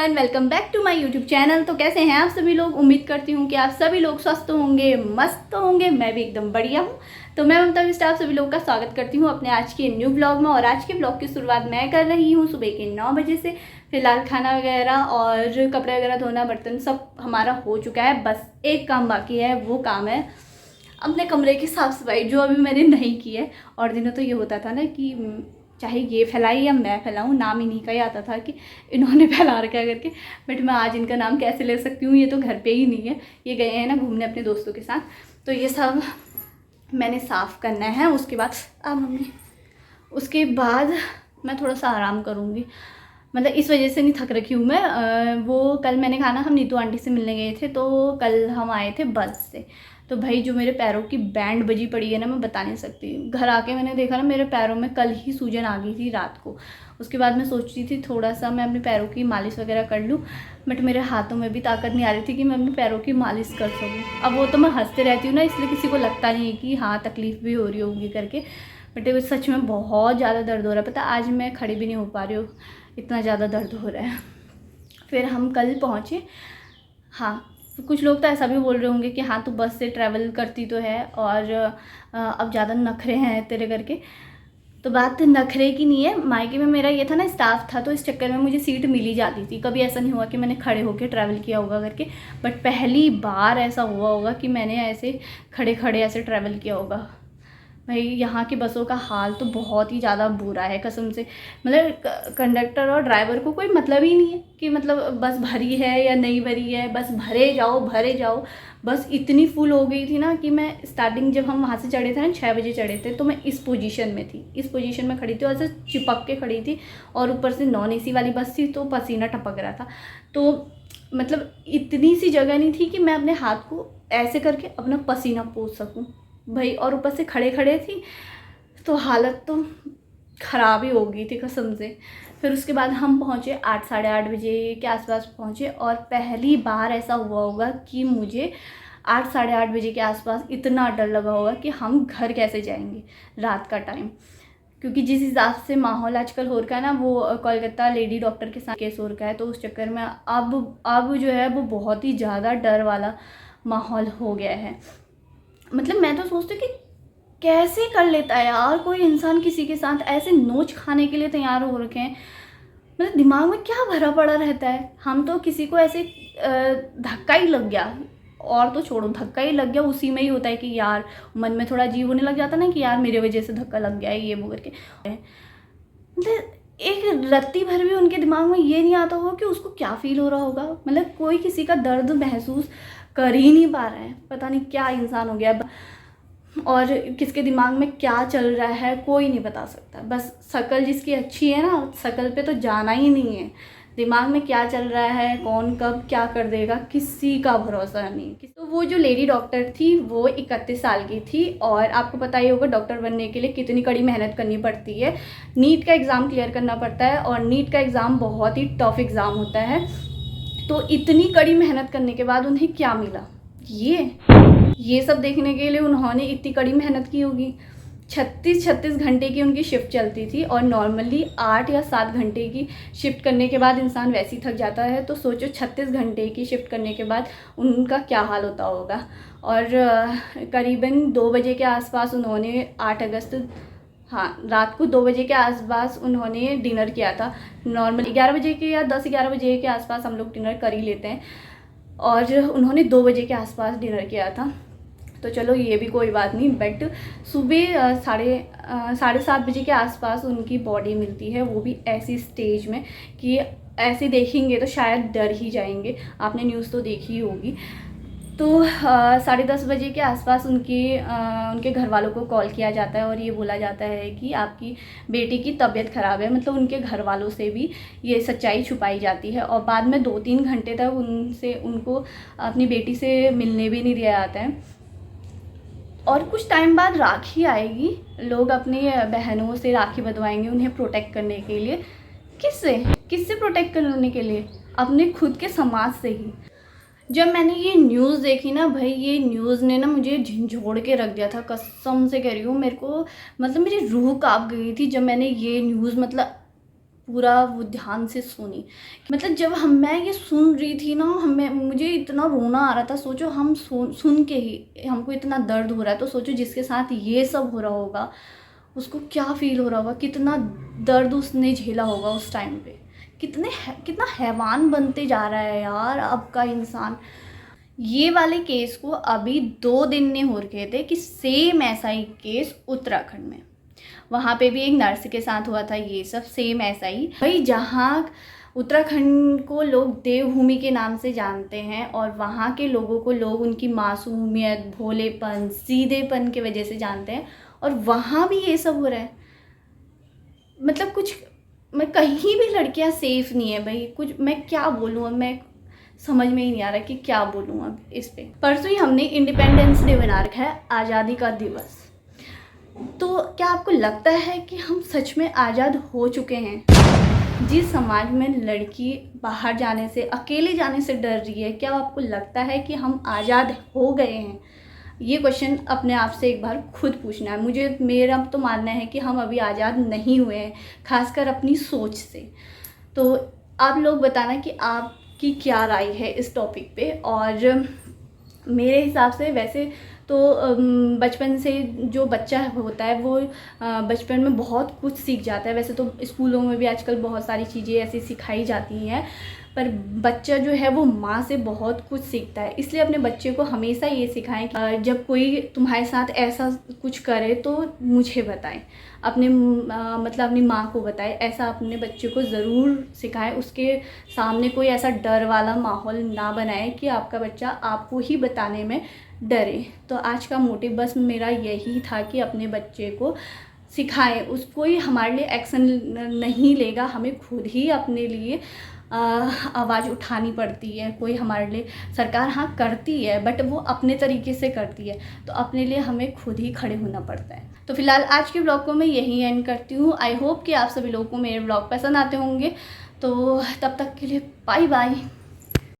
Everyone, welcome back to my YouTube channel. तो कैसे हैं आप सभी लोग? उम्मीद करती हूँ कि आप सभी लोग स्वस्थ होंगे, मस्त होंगे। मैं भी एकदम बढ़िया हूँ। तो मैं ममता विष्ट आप सभी लोगों का स्वागत करती हूँ अपने आज के न्यू ब्लॉग में। और आज के ब्लॉग की शुरुआत मैं कर रही हूँ सुबह के 9 बजे से। फिलहाल खाना वगैरह और कपड़े वगैरह धोना, बर्तन सब हमारा हो चुका है। बस एक काम बाकी है, वो काम है अपने कमरे की साफ़ सफाई, जो अभी मैंने नहीं की है। और दिनों तो ये होता था ना कि चाहे ये फैलाई या मैं फैलाऊँ, नाम इन्हीं का ही आता था कि इन्होंने फैला रखा है करके। बट मैं आज इनका नाम कैसे ले सकती हूँ, ये तो घर पे ही नहीं है, ये गए हैं ना घूमने अपने दोस्तों के साथ। तो ये सब मैंने साफ़ करना है। उसके बाद मम्मी, उसके बाद मैं थोड़ा सा आराम करूँगी। मतलब इस वजह से नहीं थक रखी हूँ मैं। वो कल मैंने कहा ना, हम नीतू आंटी से मिलने गए थे, तो कल हम आए थे बस से। तो भाई जो मेरे पैरों की बैंड बजी पड़ी है ना, मैं बता नहीं सकती। घर आके मैंने देखा ना, मेरे पैरों में कल ही सूजन आ गई थी रात को। उसके बाद मैं सोच रही थी थोड़ा सा मैं अपने पैरों की मालिश वगैरह कर लूँ, बट मेरे हाथों में भी ताकत नहीं आ रही थी कि मैं अपने पैरों की मालिश कर सकूँ। अब वो तो मैं हंसते रहती हूँ ना, इसलिए किसी को लगता नहीं है कि हाँ तकलीफ़ भी हो रही होगी करके। बट सच में बहुत ज़्यादा दर्द हो रहा है। पता आज मैं खड़ी भी नहीं हो पा रही हूँ, इतना ज़्यादा दर्द हो रहा है। फिर हम कल पहुँचे। हाँ, कुछ लोग तो ऐसा भी बोल रहे होंगे कि हाँ तू बस से ट्रैवल करती तो है और अब ज़्यादा नखरे हैं तेरे करके। तो बात नखरे की नहीं है। मायके में मेरा ये था ना, स्टाफ था, तो इस चक्कर में मुझे सीट मिल ही जाती थी। कभी ऐसा नहीं हुआ कि मैंने खड़े होकर ट्रैवल किया होगा करके। बट पहली बार ऐसा हुआ होगा कि मैंने ऐसे खड़े खड़े ऐसे ट्रैवल किया होगा। भाई यहाँ की बसों का हाल तो बहुत ही ज़्यादा बुरा है कसम से। मतलब कंडक्टर और ड्राइवर को कोई मतलब ही नहीं है कि मतलब बस भरी है या नहीं भरी है, बस भरे जाओ भरे जाओ। बस इतनी फुल हो गई थी ना कि मैं स्टार्टिंग जब हम वहाँ से चढ़े थे ना, 6 बजे चढ़े थे, तो मैं इस पोजीशन में थी, इस पोजीशन में खड़ी थी और ऐसे चिपक के खड़ी थी। और ऊपर से नॉन एसी वाली बस थी, तो पसीना टपक रहा था। तो मतलब इतनी सी जगह नहीं थी कि मैं अपने हाथ को ऐसे करके अपना पसीना पोंछ सकूँ भाई। और ऊपर से खड़े खड़े थी, तो हालत तो ख़राब ही हो गई थी कसम से। फिर उसके बाद हम पहुँचे 8 साढ़े 8 बजे के आसपास पहुँचे। और पहली बार ऐसा हुआ होगा कि मुझे 8 साढ़े 8 बजे के आसपास इतना डर लगा होगा कि हम घर कैसे जाएंगे रात का टाइम। क्योंकि जिस हिसाब से माहौल आजकल हो रखा है ना, वो कोलकाता लेडी डॉक्टर के साथ केस हो रखा है, तो उस चक्कर में अब जो है वो बहुत ही ज़्यादा डर वाला माहौल हो गया है। मतलब मैं तो सोचती कि कैसे कर लेता है यार कोई इंसान किसी के साथ ऐसे नोच खाने के लिए तैयार हो रखे हैं। मतलब दिमाग में क्या भरा पड़ा रहता है। हम तो किसी को ऐसे धक्का ही लग गया, और तो छोड़ो, धक्का ही लग गया, उसी में ही होता है कि यार मन में थोड़ा अजीब होने लग जाता ना कि यार मेरे वजह से धक्का लग गया है, ये वो करके। मतलब एक रत्ती भर भी उनके दिमाग में ये नहीं आता होगा कि उसको क्या फील हो रहा होगा। मतलब कोई किसी का दर्द महसूस कर ही नहीं पा रहा है। पता नहीं क्या इंसान हो गया और किसके दिमाग में क्या चल रहा है कोई नहीं बता सकता। बस शक्ल जिसकी अच्छी है ना, शक्ल पे तो जाना ही नहीं है। दिमाग में क्या चल रहा है, कौन कब क्या कर देगा, किसी का भरोसा नहीं। तो वो जो लेडी डॉक्टर थी वो 31 साल की थी। और आपको पता ही होगा डॉक्टर बनने के लिए कितनी कड़ी मेहनत करनी पड़ती है। नीट का एग्ज़ाम क्लियर करना पड़ता है, और नीट का एग्ज़ाम बहुत ही टफ एग्ज़ाम होता है। तो इतनी कड़ी मेहनत करने के बाद उन्हें क्या मिला, ये सब देखने के लिए उन्होंने इतनी कड़ी मेहनत की होगी। 36 घंटे की उनकी शिफ्ट चलती थी, और नॉर्मली 8 या 7 घंटे की शिफ्ट करने के बाद इंसान वैसे ही थक जाता है। तो सोचो 36 घंटे की शिफ्ट करने के बाद उनका क्या हाल होता होगा। और करीबन 2 बजे के आसपास उन्होंने 8 अगस्त, हाँ रात को 2 बजे के आसपास उन्होंने डिनर किया था। नॉर्मल 11 बजे के या 10-11 बजे के आसपास हम लोग डिनर कर ही लेते हैं, और उन्होंने 2 बजे के आसपास डिनर किया था। तो चलो ये भी कोई बात नहीं। बट सुबह साढ़े 7 बजे के आसपास उनकी बॉडी मिलती है, वो भी ऐसी स्टेज में कि ऐसे देखेंगे तो शायद डर ही जाएंगे। आपने न्यूज़ तो देखी ही होगी। तो 10:30 बजे के आसपास उनके घर वालों को कॉल किया जाता है, और ये बोला जाता है कि आपकी बेटी की तबीयत ख़राब है। मतलब उनके घर वालों से भी ये सच्चाई छुपाई जाती है, और बाद में 2-3 घंटे तक उनको अपनी बेटी से मिलने भी नहीं दिया जाता है। और कुछ टाइम बाद राखी आएगी, लोग अपनी बहनों से राखी बंधवाएंगे उन्हें प्रोटेक्ट करने के लिए। किससे प्रोटेक्ट करने के लिए? अपने खुद के समाज से ही। जब मैंने ये न्यूज़ देखी ना भाई, ये न्यूज़ ने ना मुझे झंझोड़ के रख दिया था, कसम से कह रही हूँ। मेरे को मतलब मेरी रूह कांप गई थी जब मैंने ये न्यूज़ मतलब पूरा वो ध्यान से सुनी। मतलब जब मैं ये सुन रही थी ना, मुझे इतना रोना आ रहा था। सोचो हम सुन के ही हमको इतना दर्द हो रहा है, तो सोचो जिसके साथ ये सब हो रहा होगा उसको क्या फ़ील हो रहा होगा, कितना दर्द उसने झेला होगा उस टाइम पे। कितना हैवान बनते जा रहा है यार अब का इंसान। ये वाले केस को अभी 2 दिन ने हो रखे थे कि सेम ऐसा ही केस उत्तराखंड में, वहाँ पे भी एक नर्स के साथ हुआ था ये सब सेम ऐसा ही। भाई जहाँ उत्तराखंड को लोग देवभूमि के नाम से जानते हैं और वहाँ के लोगों को लोग उनकी मासूमियत, भोलेपन, सीधेपन की वजह से जानते हैं, और वहाँ भी ये सब हो रहा है। मतलब कुछ मैं कहीं भी लड़कियाँ सेफ़ नहीं है भाई। कुछ मैं क्या बोलूँ अब, मैं समझ में ही नहीं आ रहा कि क्या बोलूँ अब इस पे। परसों ही हमने इंडिपेंडेंस डे बना रखा है, आज़ादी का दिवस। तो क्या आपको लगता है कि हम सच में आज़ाद हो चुके हैं? जिस समाज में लड़की बाहर जाने से, अकेले जाने से डर रही है, क्या आपको लगता है कि हम आज़ाद हो गए हैं? ये क्वेश्चन अपने आप से एक बार खुद पूछना है। मेरा तो मानना है कि हम अभी आज़ाद नहीं हुए हैं, खासकर अपनी सोच से। तो आप लोग बताना कि आपकी क्या राय है इस टॉपिक पे। और मेरे हिसाब से वैसे तो बचपन से जो बच्चा होता है वो बचपन में बहुत कुछ सीख जाता है। वैसे तो स्कूलों में भी आजकल बहुत सारी चीज़ें ऐसी सिखाई जाती हैं, पर बच्चा जो है वो माँ से बहुत कुछ सीखता है। इसलिए अपने बच्चे को हमेशा ये सिखाएं कि जब कोई तुम्हारे साथ ऐसा कुछ करे तो मुझे बताएं, मतलब अपनी माँ को बताएं। ऐसा अपने बच्चे को ज़रूर सिखाएं, उसके सामने कोई ऐसा डर वाला माहौल ना बनाए कि आपका बच्चा आपको ही बताने में डरे। तो आज का मोटिव बस मेरा यही था कि अपने बच्चे को सिखाएं। उसको ही हमारे लिए एक्शन नहीं लेगा, हमें खुद ही अपने लिए आवाज़ उठानी पड़ती है। कोई हमारे लिए सरकार हाँ करती है, बट वो अपने तरीके से करती है, तो अपने लिए हमें खुद ही खड़े होना पड़ता है। तो फिलहाल आज के ब्लॉग को मैं यही एंड करती हूँ। आई होप कि आप सभी लोगों को मेरे ब्लॉग पसंद आते होंगे। तो तब तक के लिए बाय बाय।